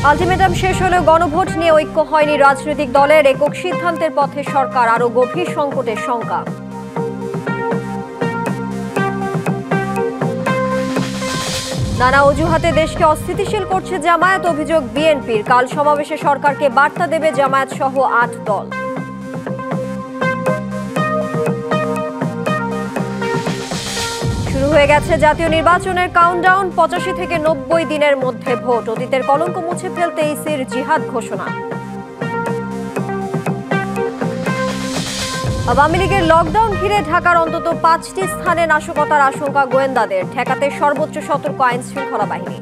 Ultimatum শেষ হলেও গণভোট নিয়ে ঐক্য হয়নি রাজনৈতিক দলের। একক সিদ্ধান্তের পথে সরকার, আরো গভীর সংকটের শঙ্কা। নানা অজুহাতে দেশকে অস্থিতিশীল করছে জামায়াত, অভিযোগ বিএনপির। কাল সমাবেশে সরকারকে বার্তা দেবে জামায়াত সহ ৮ দল। শুরু হয়ে গেছে জাতীয় নির্বাচনের কাউন্টডাউন। ৮৫ থেকে ৯০ দিনের মধ্যে ভোট। অতীতের কলঙ্ক মুছে ফেলতে ইসির জিহাদ ঘোষণা। আওয়ামী লীগের লকডাউন ঘিরে ঢাকার অন্তত ৫টি স্থানে নাশকতার আশঙ্কা গোয়েন্দাদের। ঠেকাতে সর্বোচ্চ সতর্ক আইন শৃঙ্খলা বাহিনী।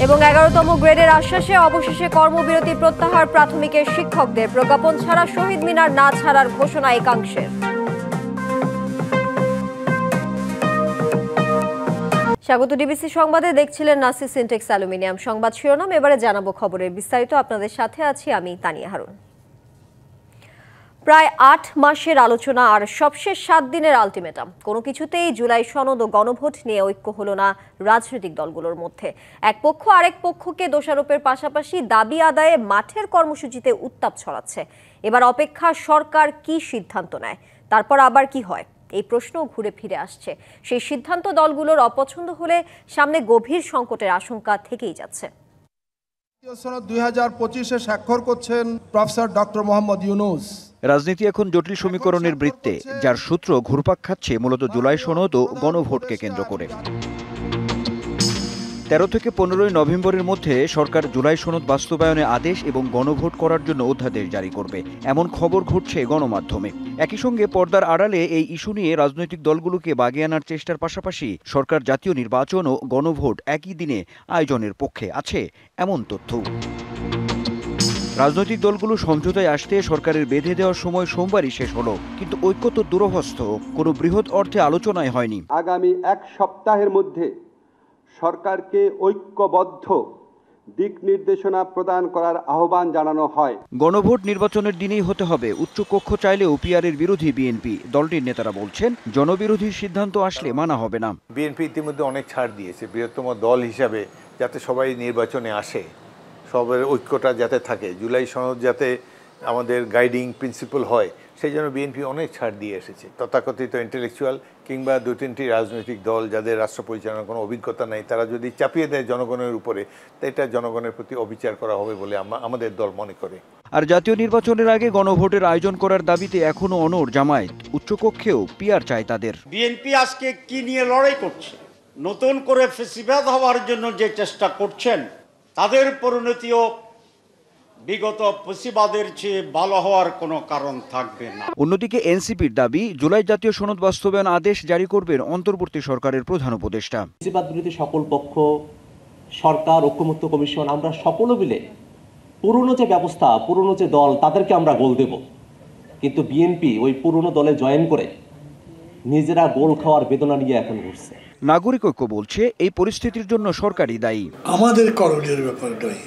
এবং ১১তম গ্রেডের আশ্বাসে অবশেষে কর্মবিরতি প্রত্যাহার প্রাথমিকের শিক্ষকদের। প্রজ্ঞাপন ছাড়া শহীদ মিনার না ছাড়ার ঘোষণা একাংশের। স্বাগত ডিবিসি সংবাদে, দেখছিলেন নাসি সিনটেক্স অ্যালুমিনিয়াম। সংবাদ শিরোনাম, এবারে জানাবো খবরের বিস্তারিত। আপনাদের সাথে আছি আমি তানিয়া হারুন। প্রায় ৮ মাসের আলোচনা আর সবশেষ ৭ দিনের আলটিমেটাম। কোনো কিছুতেই জুলাই সনদ ও গণভোট নিয়ে ঐক্য হলো না রাজনৈতিক দলগুলোর মধ্যে। এক পক্ষ আরেক পক্ষকে দোষারোপের পাশাপাশি দাবি আদায়ে মাঠের কর্মসূচিতে উত্তাপ ছড়াচ্ছে। এবার অপেক্ষা সরকার কি সিদ্ধান্ত নেয়, তারপর আবার কি হয়, এই প্রশ্ন ঘুরে ফিরে আসছে। সেই সিদ্ধান্ত দলগুলোর অপছন্দ হলে সামনে গভীর সংকটের আশঙ্কা থেকেই যাচ্ছে। সনদ ২০২৫-এ স্বাক্ষর করছেন প্রফেসর ডক্টর মোহাম্মদ ইউনূস। রাজনীতি এখন জটিল সমীকরণের বৃত্তে, যার সূত্র ঘুরপাক খাচ্ছে মূলত জুলাই সনদ ও গণভোটকে কেন্দ্র করে। ১৩ থেকে ১৫ নভেম্বরের মধ্যে সরকার জুলাই সনদ বাস্তবায়নে আদেশ এবং গণভোট করার জন্য অধ্যাদেশ জারি করবে, এমন খবর ঘটছে গণমাধ্যমে। একই সঙ্গে পর্দার আড়ালে এই ইস্যু নিয়ে রাজনৈতিক দলগুলোকে বাগিয়ে আনার চেষ্টার পাশাপাশি সরকার জাতীয় নির্বাচন ও গণভোট একই দিনে আয়োজনের পক্ষে আছে, এমন তথ্য। রাজনৈতিক দলগুলো সমঝোতায় আসতে সরকারের বেঁধে দেওয়ার সময় সোমবারই শেষ হলো, কিন্তু ঐক্য তো দূরহস্ত, কোনো বৃহৎ অর্থে আলোচনায় হয়নি। আগামী এক সপ্তাহের মধ্যে সরকারকে ঐক্যবদ্ধ দিক নির্দেশনা প্রদান করার আহ্বান জানানো হয়। গণভোট নির্বাচনের দিনেই হতে হবে, উচ্চকক্ষ চাইলেও পিআরের বিরোধী বিএনপি। দলটির নেতারা বলছেন, জনবিরোধী সিদ্ধান্ত আসলে মানা হবে না। বিএনপি ইতিমধ্যে অনেক ছাড় দিয়েছে বৃহত্তম দল হিসাবে, যাতে সবাই নির্বাচনে আসে, সবার ঐক্যটা যাতে থাকে, জুলাই সনদ যাতে আমাদের গাইডিং প্রিন্সিপাল হয়, সেই জন্য বিএনপি অনেক ছাড় দিয়ে এসেছে। তথাকথিত ইন্টেলেকচুয়াল কিংবা ২-৩টি রাজনৈতিক দল যাদের রাষ্ট্র পরিচালনার কোনো অভিজ্ঞতা নেই, তারা যদি চাপিয়ে দেয় জনগণের উপরে, তো এটা জনগণের প্রতি অবিচার করা হবে বলে আমাদের দল মনে করে। আর জাতীয় নির্বাচনের আগে গণভোটের আয়োজন করার দাবিতে এখনো অনড় জামায়াত। উচ্চকক্ষেও পিআর চায় তাদের। বিএনপি আজকে কি নিয়ে লড়াই করছে? নতুন করে ফেসিবাদ হওয়ার জন্য যে চেষ্টা করছেন, তাদের পরিণতিও বিগত ফেসিবাদের চেয়ে ভালো হওয়ার কোনো কারণ থাকবে না। অন্যদিকে এনসিপির দাবি, জুলাই জাতীয় সনদ বাস্তবায়ন আদেশ জারি করবেন অন্তর্বর্তী সরকারের প্রধান উপদেষ্টা। ফেসিবাদ বিরোধী সকল পক্ষ, সরকার, ঐক্যমত্য কমিশন, আমরা সকলে মিলে পুরনো যে ব্যবস্থা, পুরনো যে দল, তাদেরকে আমরা গোল দেব। কিন্তু বিএনপি ওই পুরনো দলে জয়েন করে নিজেরা গোল খাওয়ার বেদনা নিয়ে এখন ঘুরছে। নাগরিক ঐক্য বলছে, এই পরিস্থিতির জন্য সরকারই দায়ী। আমাদের করণীয় ব্যাপার নয়,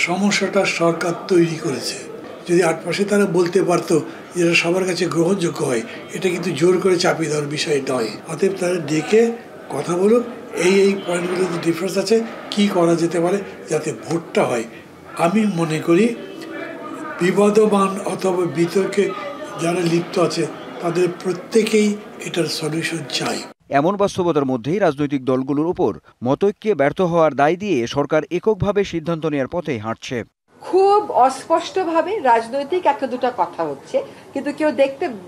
সমস্যাটা সরকার তৈরি করেছে। যদি ৮ মাসে তারা বলতে পারতো যেটা সবার কাছে গ্রহণযোগ্য হয়, এটা কিন্তু জোর করে চাপিয়ে দেওয়ার বিষয় নয়। অতএব তারা ডেকে কথা বলুন, এই পয়েন্টগুলোতে ডিফারেন্স আছে, কি করা যেতে পারে যাতে ভোটটা হয়। আমি মনে করি বিবাদমান অথবা বিতর্কে যারা লিপ্ত আছে তাদের প্রত্যেকেই এটার সলিউশন চাই। এমন বাস্তবতার মধ্যেই রাজনৈতিক দলগুলোর উপর মতৈক্যে ব্যর্থ হওয়ার দায় দিয়ে সরকার এককভাবে সিদ্ধান্ত নেওয়ার পথেই হাঁটছে। খুব অস্পষ্টভাবে রাজনৈতিক একটা দুটা কথা হচ্ছে, কিন্তু কেউ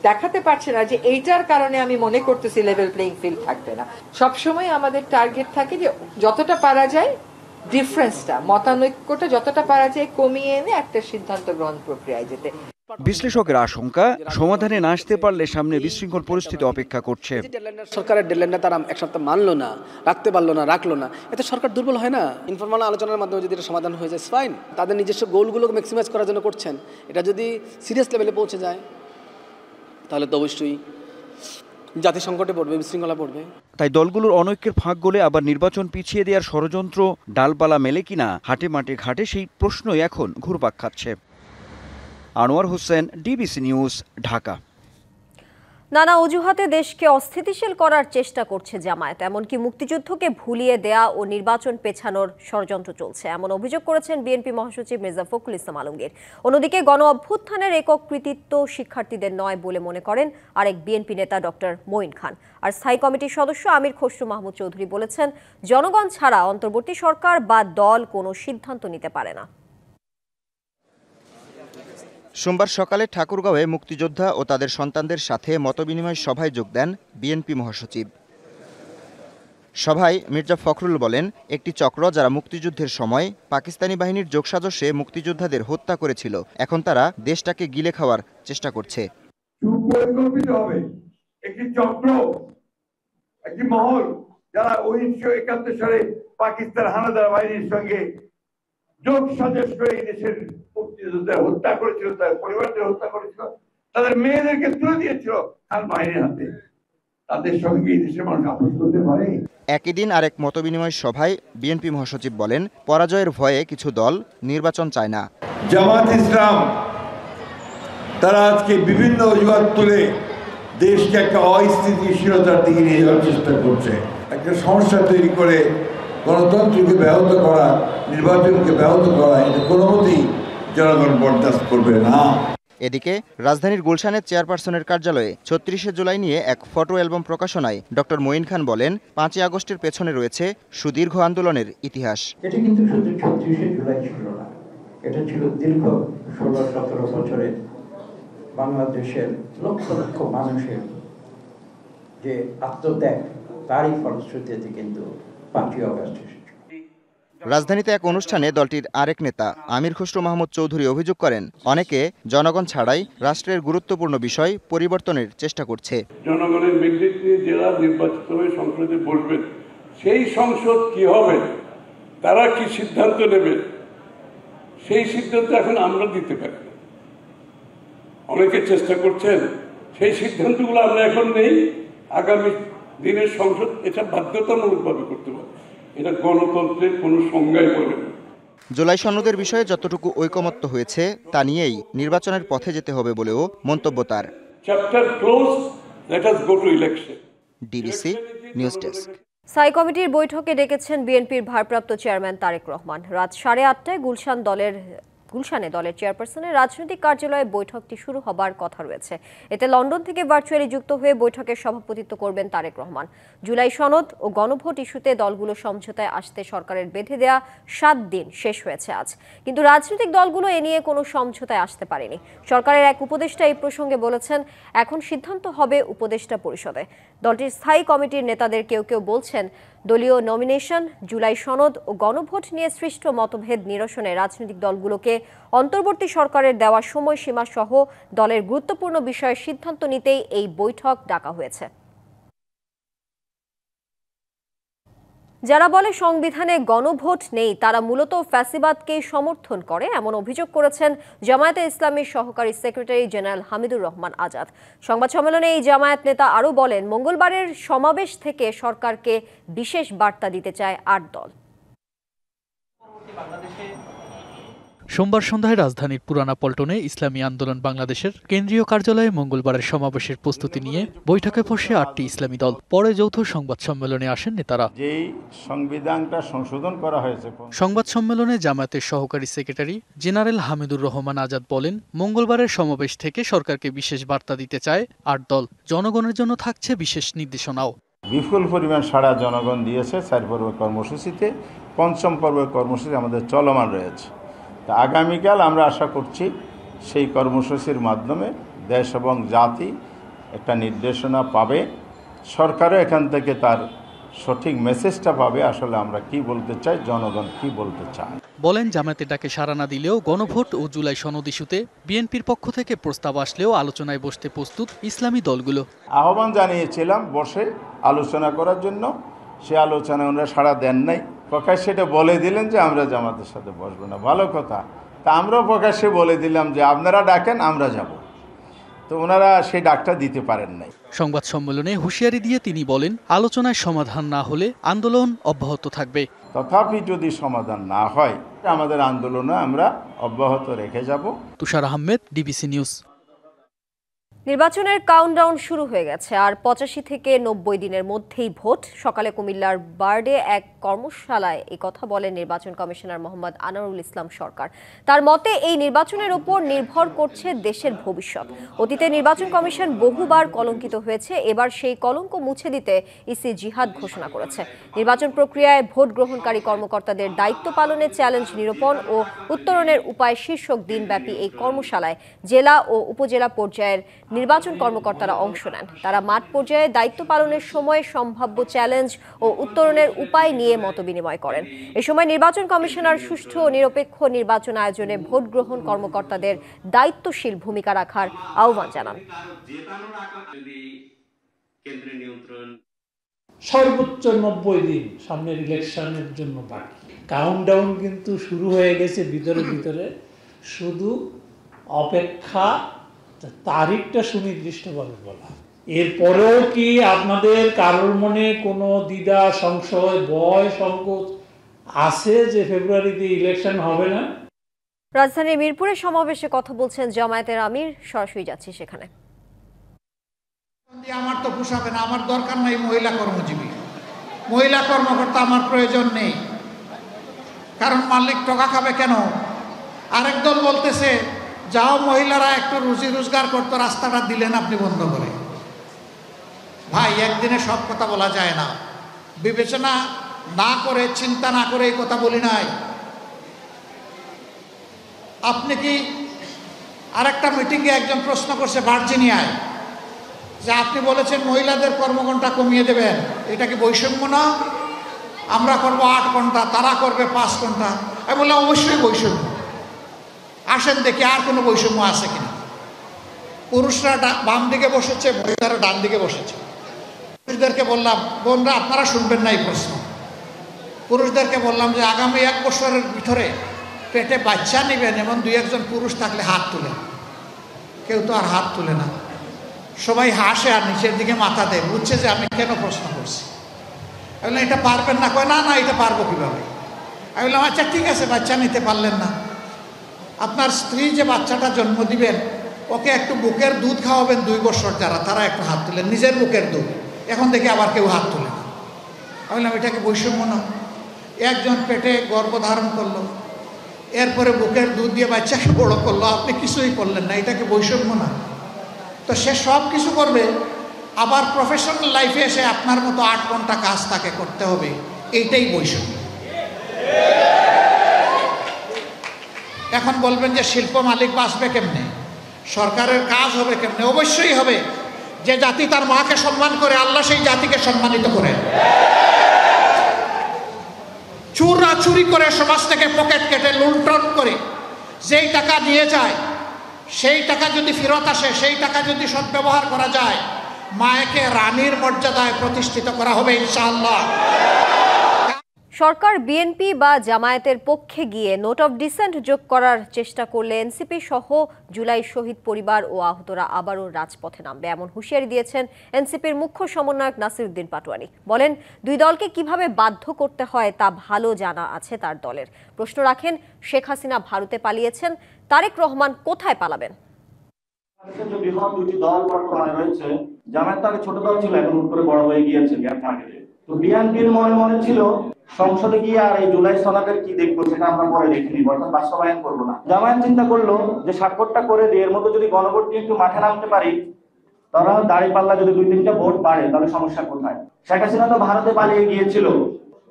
দেখাতে পারছে না যে এইটার কারণে আমি মনে করতেছি লেভেল প্লেইং ফিল্ড থাকবে না। সবসময় আমাদের টার্গেট থাকে যে যতটা পারা যায় ডিফারেন্সটা, মতানৈক্যটা যতটা পারা যায় কমিয়ে এনে একটা সিদ্ধান্ত গ্রহণ প্রক্রিয়ায় যেতে। বিশ্লেষকের আশঙ্কা, সমাধানে না আসতে পারলে সামনে বিশৃঙ্খল পরিস্থিতি অপেক্ষা করছে। সরকারের ডেডলাইনটা তারা এক সপ্তাহ মানলো না, রাখতে পারলো না, রাখলো না, এতে সরকার দুর্বল হয় না? ইনফরমাল আলোচনার মাধ্যমে যদি এটা সমাধান হয়ে যায়, ফাইন। তাদের নিজস্ব গোলগুলোকে ম্যাক্সিমাইজ করার জন্য করছেন। এটা যদি সিরিয়াস লেভেলে পৌঁছে যায়, তাহলে তো অবশ্যই জাতি সংকটে পড়বে, বিশৃঙ্খলা পড়বে। তাই দলগুলোর অনৈক্যের ফাঁক গলে আবার নির্বাচন পিছিয়ে দেওয়ার ষড়যন্ত্র ডালপালা মেলে কিনা হাটে মাঠে ঘাটে, সেই প্রশ্নই এখন ঘুরপাক খাচ্ছে। Anwar Hossain, DBC news, Dhaka. নানা অজুহাতে দেশকে অস্থিতিশীল করার চেষ্টা করছে জামায়াত, এমনকি মুক্তিযুদ্ধকে ভুলিয়ে দেয়া ও নির্বাচন পেছানোর ষড়যন্ত্র চলছে, এমন অভিযোগ করেছেন বিএনপি মহাসচিব মির্জা ফখরুল ইসলাম আলমগীর। অন্যদিকে গণ অভ্যুত্থানের একক কৃতিত্ব শিক্ষার্থীদের নয় বলে মনে করেন আরেক বিএনপি নেতা ডক্টর মঈন খান। আর স্থায়ী কমিটির সদস্য আমির খসরু মাহমুদ চৌধুরী বলেছেন, জনগণ ছাড়া অন্তর্বর্তী সরকার বা দল কোনো সিদ্ধান্ত নিতে পারে না। সোমবার সকালে ঠাকুরগাঁওয়ে মুক্তিযোদ্ধা ও তাদের সন্তানদের সাথে মতবিনিময় সভায় যোগ দেন বিএনপি মহাসচিব। সভায় মির্জা ফখরুল বলেন, একটি চক্র যারা মুক্তিযুদ্ধের সময় পাকিস্তানি বাহিনীর যোগসাজশে মুক্তিযোদ্ধাদের হত্যা করেছিল, এখন তারা দেশটাকে গিলে খাওয়ার চেষ্টা করছে। একটি চক্র, একটি মহল যারা 1971 সালে পাকিস্তান হানাদার বাহিনীর সঙ্গে যোগ সাজশ করে এই দেশের মুক্তিযোদ্ধাদের হত্যা করেছিল, তার পরিবারদের হত্যা করেছিল, তাদের মেয়েদেরকে তুলে দিয়েছিল খান বাহিনীর হাতে। তাদের সঙ্গে এই দেশের মানুষ আপোষ করতে পারে? একই দিন আরেক মতবিনিময় সভায় বিএনপি মহাসচিব বলেন, পরাজয়ের ভয়ে কিছু দল নির্বাচন চায় না। জামাত ইসলাম তারা আজকে বিভিন্ন অজুহাত তুলে দেশকে একটা অস্থিতিশীলতার দিকে নিয়ে যাওয়ার চেষ্টা করছে, একটা সমস্যা তৈরি করে গণতন্ত্রকে ব্যাহত করা, নির্বাচনকে ব্যাহত করা, এটা কোনো মতেই জনগণ বরদাস্ত করবে না। এদিকে রাজধানীর গুলশানের চেয়ারপারসনের কার্যালয়ে 36শে জুলাই নিয়ে এক ফটো অ্যালবাম প্রকাশনায় ডক্টর মঈন খান বলেন, 5ই আগস্টের পেছনে রয়েছে সুদীর্ঘ আন্দোলনের ইতিহাস। এটা কিন্তু শুধু 36শে জুলাই ছিল না, এটা ছিল দীর্ঘ 16-17 বছরের বাংলাদেশের লক্ষ লক্ষ মানুষের যে আত্মত্যাগ, তারই ফলশ্রুতিতে কিন্তু 5ই আগস্ট এসেছে। রাজধানীতে এক অনুষ্ঠানে দলটির আরেক নেতা আমির খসরু মাহমুদ চৌধুরী অভিযোগ করেন, অনেকে জনগণ ছাড়াই রাষ্ট্রের গুরুত্বপূর্ণ বিষয় পরিবর্তনের চেষ্টা করছে। জনগণের ম্যান্ডেট নিয়ে যারা নির্বাচিত হয়ে সংসদে বসবেন, সেই সংসদ কি হবে, তারা কি সিদ্ধান্ত নেবে, সেই সিদ্ধান্ত এখন আমরা দিতে পারি। অনেকে চেষ্টা করছেন সেই সিদ্ধান্তগুলো আমরা এখন নেই, আগামী দিনের সংসদ এটা বাধ্যতামূলকভাবে করতে পারে। এটা গণতন্ত্রের কোনো সংজ্ঞাই বলে না। জুলাই সনদের বিষয়ে যতটুকু ঐকমত্য হয়েছে তা নিয়েই নির্বাচনের পথে যেতে হবে বলেও মন্তব্য তার। Chapter close, let us go to election. DBC news desk. স্থায়ী কমিটির বৈঠকে ডেকেছেন বিএনপির ভারপ্রাপ্ত চেয়ারম্যান তারেক রহমান। রাত 8:30টায় গুলশানে দলের চেয়ারপারসনের রাজনৈতিক কার্যালয়ে বৈঠকটি শুরু হবার কথা রয়েছে। এতে লন্ডন থেকে ভার্চুয়ালি যুক্ত হয়ে বৈঠকের সভাপতিত্ব করবেন তারেক রহমান। জুলাই সনদ ও গণভোট ইস্যুতে দলগুলো সমঝোতায় আসতে সরকারের বেঁধে দেয়া 7 দিন শেষ হয়েছে আজ, কিন্তু রাজনৈতিক দলগুলো এ নিয়ে কোনো সমঝোতায় আসতে পারেনি। সরকারের এক উপদেষ্টা এই প্রসঙ্গে বলেছেন, এখন সিদ্ধান্ত হবে উপদেষ্টা পরিষদে। দলটির স্থায়ী কমিটির নেতাদের কেউ কেউ বলছেন, দলীয় নমিনেশন, জুলাই সনদ ও গণভোট নিয়ে সৃষ্ট মতভেদ নিরসনে রাজনৈতিক দলগুলোকে অন্তর্বর্তী সরকারের দেওয়া সময়সীমা সহ দলের গুরুত্বপূর্ণ বিষয়ে সিদ্ধান্ত নিতেই এই বৈঠক ডাকা হয়েছে। যারা বলে সংবিধানে গণভোট নেই, তারা মূলত ফ্যাসিবাদকে সমর্থন করে, এমন অভিযোগ করেছেন জামায়াতে ইসলামীর সহকারী সেক্রেটারি জেনারেল হামিদুর রহমান আজাদ। সংবাদ সম্মেলনে এই জামায়াত নেতা আরও বলেন, মঙ্গলবারের সমাবেশ থেকে সরকারকে বিশেষ বার্তা দিতে চায় 8 দল। সোমবার সন্ধ্যায় রাজধানীর পুরানা পল্টনে ইসলামী আন্দোলন বাংলাদেশের কেন্দ্রীয় কার্যালয়ে মঙ্গলবারের সমাবেশের প্রস্তুতি নিয়ে বৈঠকে বসে 8টি ইসলামী দল। পরে যৌথ সংবাদ সম্মেলনে আসেন নেতারা। যেই সংবিধানটা সংশোধন করা হয়েছে, সংবাদ সম্মেলনে জামায়াতের সহকারী সেক্রেটারি জেনারেল হামিদুর রহমান আজাদ বলেন, মঙ্গলবারের সমাবেশ থেকে সরকারকে বিশেষ বার্তা দিতে চায় 8 দল। জনগণের জন্য থাকছে বিশেষ নির্দেশনাও। বিপুল পরিমাণ সাড়া জনগণ দিয়েছে 4 পর্বের কর্মসূচিতে। 5ম পর্বের কর্মসূচি আমাদের চলমান রয়েছে। তা আগামীকাল আমরা আশা করছি সেই কর্মসূচির মাধ্যমে দেশ এবং জাতি একটা নির্দেশনা পাবে, সরকারও এখান থেকে তার সঠিক মেসেজটা পাবে, আসলে আমরা কি বলতে চাই, জনগণ কি বলতে চায়। বলেন, জামায়াতের ডাকে সাড়া না দিলেও গণভোট ও জুলাই সনদ ইস্যুতে বিএনপির পক্ষ থেকে প্রস্তাব আসলেও আলোচনায় বসতে প্রস্তুত ইসলামী দলগুলো। আহ্বান জানিয়েছিলাম বসে আলোচনা করার জন্য, সে আলোচনায় ওনারা সাড়া দেন নাই। প্রকাশ্যে এটা বলে দিলেন যে আমরা জামাতের সাথে বসবো না, ভালো কথা। তা আমরাও প্রকাশ্যে বলে দিলাম যে আপনারা ডাকেন, আমরা যাব। তো ওনারা সেই ডাকটা দিতে পারেন নাই। সংবাদ সম্মেলনে হুঁশিয়ারি দিয়ে তিনি বলেন, আলোচনায় সমাধান না হলে আন্দোলন অব্যাহত থাকবে। তথাপি যদি সমাধান না হয়, আমাদের আন্দোলনে আমরা অব্যাহত রেখে যাব। তুষার আহমেদ, ডিবিসি নিউজ। নির্বাচনের কাউন্টডাউন শুরু হয়ে গেছে আর 85 থেকে 90 দিনের মধ্যেই ভোট। সকালে কুমিল্লার বার্ডে এক কর্মশালায় এই কথা বলেন নির্বাচন কমিশনার মোহাম্মদ আনোয়ারুল ইসলাম সরকার। তার মতে এই নির্বাচনের উপর নির্ভর করছে দেশের ভবিষ্যৎ। অতীতে নির্বাচন কমিশন বহুবার কলঙ্কিত হয়েছে, এবার সেই কলঙ্ক মুছে দিতে ইসি জিহাদ ঘোষণা করেছে। নির্বাচন প্রক্রিয়ায় ভোট গ্রহণকারী কর্মকর্তাদের দায়িত্ব পালনের চ্যালেঞ্জ নিরূপণ ও উত্তরণের উপায় শীর্ষক দিনব্যাপী এই কর্মশালায় জেলা ও উপজেলা পর্যায়ের নির্বাচন কর্মকর্তারা অংশ নেন। তারা মাঠ পর্যায়ে দায়িত্ব পালনের সময় সম্ভাব্য চ্যালেঞ্জ ও উত্তরণের উপায় নিয়ে মতবিনিময় করেন। এ সময় নির্বাচন কমিশনার সুষ্ঠু ও নিরপেক্ষ নির্বাচন আয়োজনে ভোট গ্রহণ কর্মকর্তাদের দায়িত্বশীল ভূমিকা রাখার আহ্বান জানান। সর্বোচ্চ 90 দিন সামনের ইলেকশনের জন্য বাকি। কাউন্টডাউন কিন্তু শুরু হয়ে গেছে ভিতরে ভিতরে, শুধু অপেক্ষা তারিখটা সুনির্দিষ্টভাবে বলা। এরপরেও কি আপনাদের কারোর মনে কোনো দ্বিধা, সংশয়, ভয়, সংকোচ আছে যে ফেব্রুয়ারিতে ইলেকশন হবে না? রাজধানীর মিরপুরে সমাবেশে কথা বলছেন জামায়াতের আমির, সরাসরি যাচ্ছি সেখানে। আমার তো পোষাবে না, আমার দরকার নাই মহিলা কর্মজীবী, মহিলা কর্মকর্তা আমার প্রয়োজন নেই, কারণ মালিক টাকা খাবে কেন? আরেক দল বলতেছে যাও মহিলারা একটু রুজি রোজগার করতো, রাস্তাটা দিলেন আপনি বন্ধ করে। ভাই, একদিনে সব কথা বলা যায় না, বিবেচনা না করে, চিন্তা না করে এই কথা বলি নাই। আপনি কি আরেকটা মিটিংয়ে একজন প্রশ্ন করছে ভার্জিনিয়ায়, যে আপনি বলেছেন মহিলাদের কর্মঘণ্টা কমিয়ে দেবেন, এটা কি বৈষম্য না? আমরা করবো 8 ঘন্টা, তারা করবে 5 ঘন্টা। আমি বললাম অবশ্যই বৈষম্য। আসেন দেখি আর কোনো বৈষম্য আছে কিনা। পুরুষরা বাম দিকে বসেছে, মহিলারা ডান দিকে বসেছে। পুরুষদেরকে বললাম, বোনরা আপনারা শুনবেন না এই প্রশ্ন, পুরুষদেরকে বললাম যে আগামী 1 বছরের ভিতরে পেটে বাচ্চা নেবেন এমন 2-1 জন পুরুষ থাকলে হাত তুলেন। কেউ তো আর হাত তুলে না, সবাই হাসে আর নিচের দিকে মাথা দেয়, বুঝছে যে আমি কেন প্রশ্ন করছি। আমি বললাম এটা পারবেন না? কয় না না, এটা পারবো কীভাবে? আমি বললাম আচ্ছা ঠিক আছে, বাচ্চা নিতে পারলেন না, আপনার স্ত্রী যে বাচ্চাটা জন্ম দিবেন ওকে একটু বুকের দুধ খাওয়াবেন 2 বছর, যারা তারা একটু হাত তুলেন, নিজের বুকের দুধ। এখন দেখি আবার কেউ হাত তুলে না। আমি বললাম এটাকে বৈষম্য না? একজন পেটে গর্ভধারণ করলো, এরপরে বুকের দুধ দিয়ে বাচ্চাকে বড় করলো, আপনি কিছুই করলেন না, এটাকে বৈষম্য না? তো সে সব কিছু করবে, আবার প্রফেশনাল লাইফে এসে আপনার মতো 8 ঘন্টা কাজ তাকে করতে হবে, এইটাই বৈষম্য। এখন বলবেন যে শিল্প মালিক বাঁচবে কেমনে, সরকারের কাজ হবে কেমনে? অবশ্যই হবে। যে জাতি তার মাকে সম্মান করে, আল্লাহ সেই জাতিকে সম্মানিত করেন। চুরা চুরি করে সমাজ থেকে পকেট কেটে লুণ্ঠন করে যেই টাকা নিয়ে যায়, সেই টাকা যদি ফেরত আসে, সেই টাকা যদি সদ্ব্যবহার করা যায়, মায়েকে রানীর মর্যাদায় প্রতিষ্ঠিত করা হবে ইনশাআল্লাহ। সরকার বিএনপি বা জামায়াতের পক্ষে গিয়ে নোট অফ ডিসেন্ট যোগ করার চেষ্টা করলে এনসিপি সহ জুলাই শহীদ পরিবার ও আহতরা আবারও রাজপথে নামবে, এমন হুঁশিয়ারি দিয়েছেন এনসিপির মুখ্য সমন্বয়ক নাসিরউদ্দিন পাটোয়ারি। বলেন, 2 দলকে কিভাবে বাধ্য করতে হয় তা ভালো জানা আছে তার দলের। প্রশ্ন রাখেন, শেখ হাসিনা ভারতে পালিয়েছেন, তারেক রহমান কোথায় পালাবেন? বৃহৎ 2টি দল বর্তমানে রয়েছে। জামায়াত আগে ছোট দল ছিল, এখন উপরে বড় হয়ে গিয়েছে গ্যাপ মার্কেটে। তো বিএনপির মনে ছিল সংসদে গিয়ে আর এই জুলাই সনদের কি দেখবো সেটা আমরা পরে দেখে নিব, অর্থাৎ বাস্তবায়ন করবো না। জামায়াত চিন্তা করলো যে স্বাক্ষরটা করে দিয়ে এর মধ্যে যদি গণভোট নিয়ে একটু মাঠে নামতে পারি, তারা দাঁড়িপাল্লা যদি 2-3টা ভোট বাড়ে তাহলে সমস্যা কোথায়? শেখ হাসিনা তো ভারতে পালিয়ে গিয়েছিল,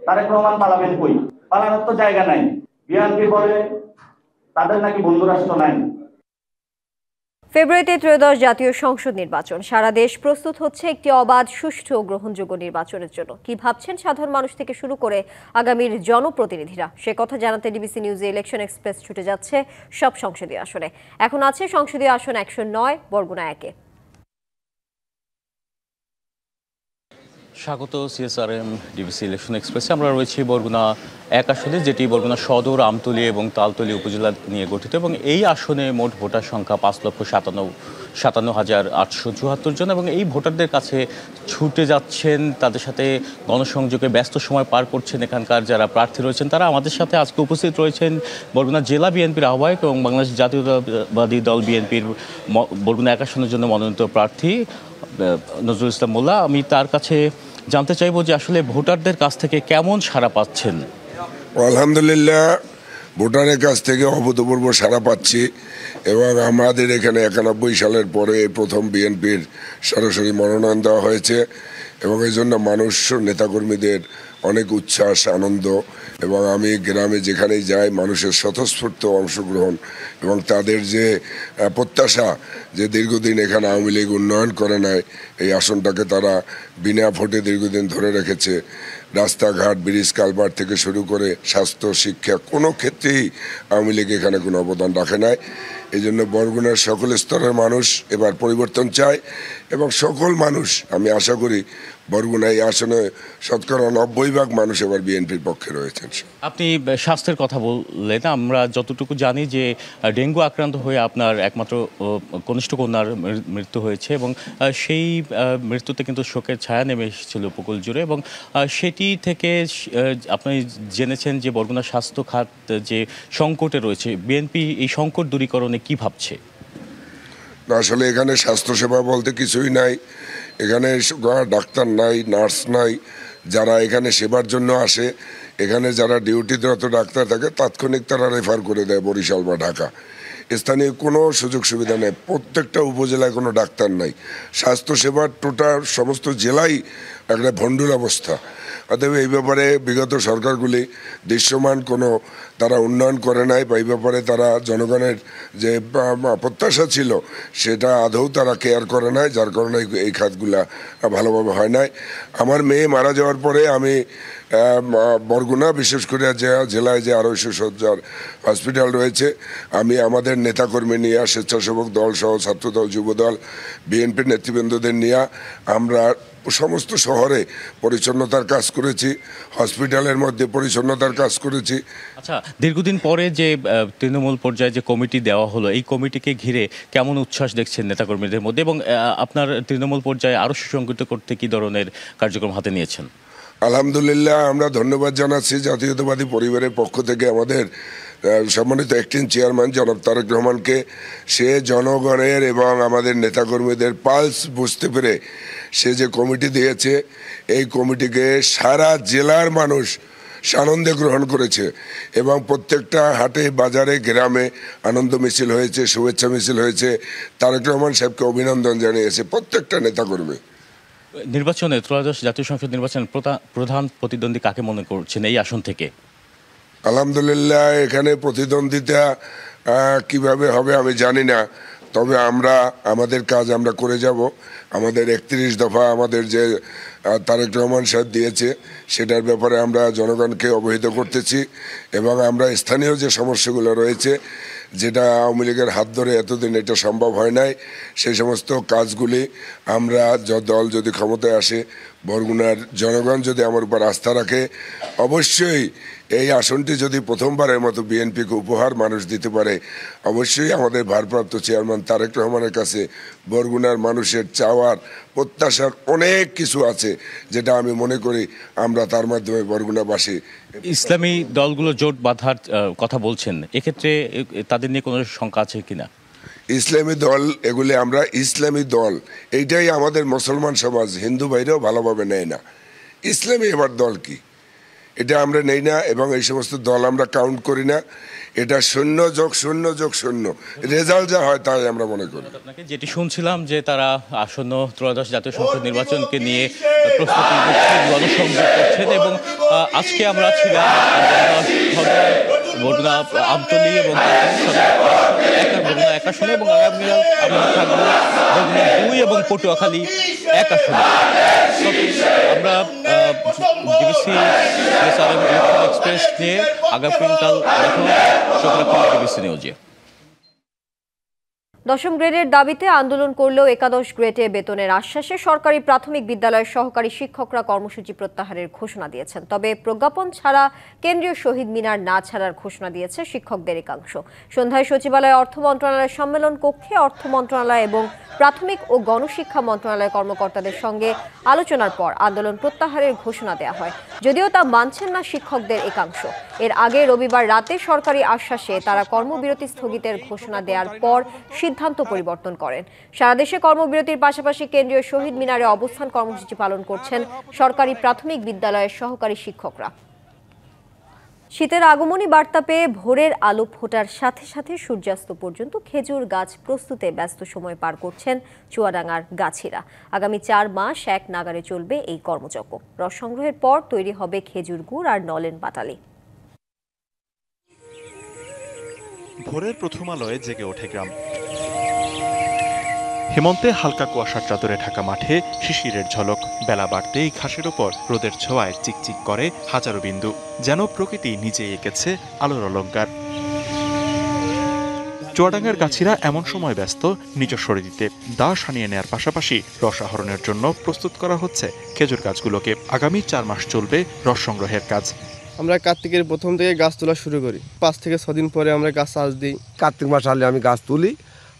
তারেক রহমান পালাবেন কই? পালানোর তো জায়গা নাই। বিএনপি বলে তাদের নাকি বন্ধু রাষ্ট্র নাই। ফেব্রুয়ারিতে ত্রয়োদশ জাতীয় সংসদ নির্বাচন। সারা দেশ প্রস্তুত হচ্ছে একটি অবাধ, সুষ্ঠু ও গ্রহণযোগ্য নির্বাচনের জন্য। কি ভাবছেন সাধারণ মানুষ থেকে শুরু করে আগামীর জনপ্রতিনিধিরা, সে কথা জানাতে ডিবিসি নিউজে ইলেকশন এক্সপ্রেস ছুটে যাচ্ছে সব সংসদীয় আসনে। এখন আছে সংসদীয় আসন 109, বরগুনা 1-এ। স্বাগত সিএসআরএম ডিবিসি ইলেকশন এক্সপ্রেসে। আমরা রয়েছি বরগুনা এক আসনে, যেটি বরগুনা সদর, আমতলী এবং তালতলী উপজেলা নিয়ে গঠিত, এবং এই আসনে মোট ভোটার সংখ্যা 5,57,874 জন, এবং এই ভোটারদের কাছে ছুটে যাচ্ছেন, তাদের সাথে গণসংযোগে ব্যস্ত সময় পার করছেন এখানকার যারা প্রার্থী রয়েছেন। তারা আমাদের সাথে আজকে উপস্থিত রয়েছেন বরগুনা জেলা বিএনপির আহ্বায়ক এবং বাংলাদেশ জাতীয়তাবাদী দল বিএনপির বরগুনা এক আসনের জন্য মনোনীত প্রার্থী নজরুল ইসলাম মোল্লা। আমি তার কাছে জানতে চাইবো যে আসলে ভোটারদের কাছ থেকে কেমন সাড়া পাচ্ছেন। আলহামদুলিল্লাহ, ভোটারের কাছ থেকে অভূতপূর্ব সাড়া পাচ্ছি, এবং আমাদের এখানে 91 সালের পরে প্রথম বিএনপির সরাসরি মনোনয়ন দেওয়া হয়েছে, এবং এই জন্য মানুষ, নেতাকর্মীদের অনেক উচ্ছ্বাস, আনন্দ, এবং আমি গ্রামে যেখানেই যাই মানুষের স্বতঃস্ফূর্ত অংশগ্রহণ এবং তাদের যে প্রত্যাশা যে দীর্ঘদিন এখানে আওয়ামী লীগ উন্নয়ন করে নাই, এই আসনটাকে তারা বিনা ভোটে দীর্ঘদিন ধরে রেখেছে। রাস্তাঘাট, ব্রিজ, কালভার্ট থেকে শুরু করে স্বাস্থ্য, শিক্ষা, কোনো ক্ষেত্রেই আওয়ামী লীগ এখানে কোনো অবদান রাখে নাই। এই জন্য বরগুনার সকল স্তরের মানুষ এবার পরিবর্তন চায়, এবং সকল মানুষ, আমি আশা করি বরগুনা এই আসনে 90% মানুষ এবার বিএনপির পক্ষে রয়েছেন। আপনি স্বাস্থ্যের কথা বললেন, আমরা যতটুকু জানি যে ডেঙ্গু আক্রান্ত হয়ে আপনার একমাত্র কনিষ্ঠ কন্যার মৃত্যু হয়েছে, এবং সেই মৃত্যুতে কিন্তু শোকের ছায়া নেমে এসেছিল উপকূল জুড়ে, এবং সেটি থেকে আপনি জেনেছেন যে বরগুনা স্বাস্থ্য খাত যে সংকটে রয়েছে, বিএনপি এই সংকট দূরীকরণে কি ভাবছে? আসলে এখানে স্বাস্থ্যসেবা বলতে কিছুই নাই, এখানে ডাক্তার নাই, নার্স নাই, যারা এখানে সেবার জন্য আসে, এখানে যারা ডিউটিরত ডাক্তার থাকে তাৎক্ষণিক তারা রেফার করে দেয় বরিশাল বা ঢাকা। স্থানীয় কোনো সুযোগ সুবিধা নেই, প্রত্যেকটা উপজেলায় কোনো ডাক্তার নাই, স্বাস্থ্যসেবার টোটাল সমস্ত জেলায় একটা ভণ্ডুল অবস্থা। অতএব এই ব্যাপারে বিগত সরকারগুলি দৃশ্যমান কোনো তারা উন্নয়ন করে নাই, বা এই ব্যাপারে তারা জনগণের যে প্রত্যাশা ছিল সেটা আদৌ তারা কেয়ার করে নাই, যার কারণে এই খাতগুলা ভালোভাবে হয় নাই। আমার মেয়ে মারা যাওয়ার পরে আমি বরগুনা, বিশেষ করে জেলায় যে 250 শয্যার হসপিটাল রয়েছে, আমি আমাদের নেতাকর্মী নিয়ে, স্বেচ্ছাসেবক দল সহ ছাত্রদল, যুবদল, বিএনপির নেতৃবৃন্দদের নিয়ে আমরা সমস্ত শহরে পরিচ্ছন্নতার কাজ করেছি, হসপিটালের মধ্যে পরিচ্ছন্নতার কাজ করেছি। আচ্ছা, দীর্ঘদিন পরে যে তৃণমূল পর্যায়ে যে কমিটি দেওয়া হলো, এই কমিটিকে ঘিরে কেমন উচ্ছ্বাস দেখছেন নেতাকর্মীদের মধ্যে, এবং আপনার তৃণমূল পর্যায়ে আরও সুসংগঠিত করতে কী ধরনের কার্যক্রম হাতে নিয়েছেন? আলহামদুলিল্লাহ, আমরা ধন্যবাদ জানাচ্ছি জাতীয়তাবাদী পরিবারের পক্ষ থেকে আমাদের সম্মানিত অ্যাক্টিং চেয়ারম্যান জনাব তারেক রহমানকে। সে জনগণের এবং আমাদের নেতাকর্মীদের পালস বুঝতে পেরে সে যে কমিটি দিয়েছে, এই কমিটিকে সারা জেলার মানুষ সানন্দে গ্রহণ করেছে, এবং প্রত্যেকটা হাটে, বাজারে, গ্রামে আনন্দ মিছিল হয়েছে, শুভেচ্ছা মিছিল হয়েছে। তারেক রহমান সাহেবকে অভিনন্দন জানিয়েছে প্রত্যেকটা নেতাকর্মী। নির্বাচনে ত্রয়োদশ জাতীয় সংসদ নির্বাচনের প্রধান প্রতিদ্বন্দ্বী কাকে মনে করছেন এই আসন থেকে? আলহামদুলিল্লাহ, এখানে প্রতিদ্বন্দ্বিতা কিভাবে হবে আমি জানি না, তবে আমরা আমাদের কাজ আমরা করে যাব। আমাদের 31 দফা আমাদের যে তারেক রহমান সাহেব দিয়েছে সেটার ব্যাপারে আমরা জনগণকে অবহিত করতেছি, এবং আমরা স্থানীয় যে সমস্যাগুলো রয়েছে, যেটা আওয়ামী লীগের হাত ধরে এতদিন এটা সম্ভব হয় নাই, সেই সমস্ত কাজগুলি আমরা দল যদি ক্ষমতায় আসে, বরগুনার জনগণ যদি আমার উপর আস্থা রাখে, অবশ্যই এই আসনটি যদি প্রথমবারের মতো বিএনপিকে উপহার মানুষ দিতে পারে, অবশ্যই আমাদের ভারপ্রাপ্ত চেয়ারম্যান তারেক রহমানের কাছে বরগুনার মানুষের চাওয়ার, প্রত্যাশার অনেক কিছু আছে, যেটা আমি মনে করি আমরা তার মাধ্যমে বরগুনাবাসী। ইসলামী দলগুলো জোট বাঁধার কথা বলছেন, এক্ষেত্রে তাদের নিয়ে কোনো শঙ্কা আছে কিনা? ইসলামী দল, এগুলি আমরা ইসলামী দল, এইটাই আমাদের মুসলমান সমাজ, হিন্দু ভাইরাও ভালোভাবে নেয় না। ইসলামী এবার দল কি, এটা আমরা নেই না, এবং এই সমস্ত দল আমরা কাউন্ট করি না। এটা 0+0+0 রেজাল্ট যা হয় তাই আমরা মনে করি। যেটি শুনছিলাম যে তারা আসন্ন ত্রয়োদশ জাতীয় সংসদ নির্বাচনকে নিয়ে প্রস্তুতি নিচ্ছেন, গণসংযোগ করছেন, এবং আজকে আমরা ছিলাম বরগুনা আমতলী এবং বরগুনা এক আসনে, এবং আগামী আমরা থাকবো বরগুনা 2 এবং পটুয়াখালী 1 আসনে। আমরা ডিবিসি এক্সপ্রেস নিয়ে আগামীকাল দেখা হবে ডিবিসি নিউজে। দশম গ্রেডের দাবিতে আন্দোলন করলেও একাদশ গ্রেডে বেতনের আশ্বাসে সরকারি প্রাথমিক বিদ্যালয়ের সহকারী শিক্ষকরা কর্মসূচি প্রত্যাহারের ঘোষণা দিয়েছেন। তবে প্রজ্ঞাপন ছাড়া কেন্দ্রীয় শহীদ মিনার না ছাড়ার ঘোষণা দিয়েছে শিক্ষকদের একাংশ। সন্ধ্যায় সচিবালয়ে অর্থ মন্ত্রণালয়ের সম্মেলন কক্ষে অর্থ মন্ত্রণালয় এবং প্রাথমিক ও গণশিক্ষা মন্ত্রণালয়ের কর্মকর্তাদের সঙ্গে আলোচনার পর আন্দোলন প্রত্যাহারের ঘোষণা দেওয়া হয়, যদিও তা মানছেন না শিক্ষকদের একাংশ। এর আগে রবিবার রাতে সরকারি আশ্বাসে তারা কর্মবিরতি স্থগিতের ঘোষণা দেওয়ার পর সিদ্ধান্ত পরিবর্তন করেন। সারা দেশে কর্মবিরতির পাশাপাশি কেন্দ্রীয় শহীদ মিনারে অবস্থান কর্মসূচি পালন করছেন সরকারি প্রাথমিক বিদ্যালয়ের সহকারী শিক্ষকরা। শীতের আগমনী বার্তা পেয়ে ভোরের আলো ফোটার সাথে সাথে সূর্যাস্ত পর্যন্ত খেজুর গাছ প্রস্তুতে ব্যস্ত সময় পার করছেন চুয়াডাঙ্গার গাছিরা। আগামী 4 মাস এক নাগারে চলবে এই কর্মযজ্ঞ। রস সংগ্রহের পর তৈরি হবে খেজুর গুড় আর নলেন পাটালি। ভোরের প্রথম আলোয় জেগে ওঠে গ্রাম। হেমন্তে হালকা কুয়াশার চাদরে ঢাকা মাঠে শিশিরের ঝলক। বেলা বাড়তেই ঘাসের ওপর রোদের ছোঁয়ায় চিকচিক করে হাজারো বিন্দু, যেন প্রকৃতি নিজেই এঁকেছে আলোর অলঙ্কার। চুয়াডাঙ্গার গাছিরা এমন সময় ব্যস্ত নিজস্ব দিতে দা সানিয়ে নেয়ার পাশাপাশি রস আহরণের জন্য প্রস্তুত করা হচ্ছে খেজুর গাছগুলোকে। আগামী 4 মাস চলবে রস সংগ্রহের কাজ। আমরা কার্তিকের প্রথম থেকে গাছ তোলা শুরু করি, 5 থেকে 6 দিন পরে আমরা গাছ চাষ দিই। কার্তিক মাস হলে আমি গাছ তুলি,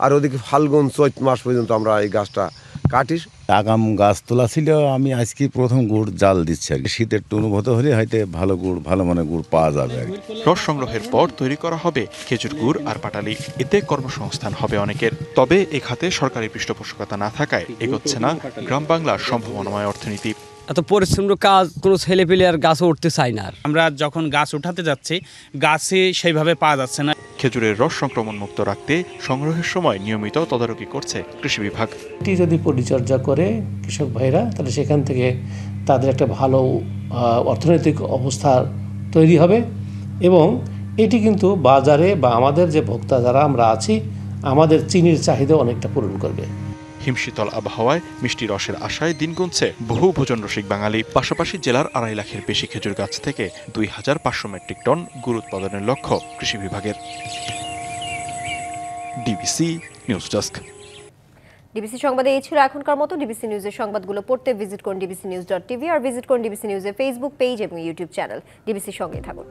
আর ওদিকে ফাল্গুন চৈত মাস পর্যন্ত আমরা এই গাছটা কাটি। আগাম গাছ তোলা ছিল, আমি আজকে প্রথম গুড় জাল দিচ্ছি আর কি। শীতের একটু অনুভূত হলে হয়তো ভালো গুড়, ভালো মানে গুড় পাওয়া যাবে আর কি। রস সংগ্রহের পর তৈরি করা হবে খেজুর গুড় আর পাটালি। এতে কর্মসংস্থান হবে অনেকের। তবে এ খাতে সরকারি পৃষ্ঠপোষকতা না থাকায় এগোচ্ছে না গ্রাম বাংলার সম্ভাবনাময় অর্থনীতি। এত পরিশ্রম কাজ কোনো ছেলে পেলে আর গাছও উঠতে চায় না। আমরা যখন গাছ উঠাতে যাচ্ছি গাছে সেইভাবে পাওয়া যাচ্ছে না। খেজুরের রস সংক্রমণ মুক্ত রাখতে সংগ্রহের সময় নিয়মিত তদারকি করছে কৃষি বিভাগ। এটি যদি পরিচর্যা করে কৃষক ভাইরা, তাহলে সেখান থেকে তাদের একটা ভালো অর্থনৈতিক অবস্থা তৈরি হবে এবং এটি কিন্তু বাজারে বা আমাদের যে ভোক্তা যারা আমরা আছি, আমাদের চিনির চাহিদা অনেকটা পূরণ করবে। হিমশীতল আবহাওয়ায় মিষ্টি রসের আশায় দিন গুনছে বহু ভোজন রসিক বাঙালি। পাশাপাশি জেলার 2.5 লাখের বেশি খেজুর গাছ থেকে 2500 মেট্রিক টন গুড় উৎপাদনের লক্ষ্য কৃষি বিভাগের। DBC news desk. ডিবিসি সংবাদে এই ছিল এখনকার মতো। ডিবিসি নিউজের সংবাদগুলো পড়তে ভিজিট করুন dbcnews.tv আর ভিজিট করুন ডিবিসি নিউজের ফেসবুক পেজ এবং ইউটিউব চ্যানেল। ডিবিসির সঙ্গে থাকুন।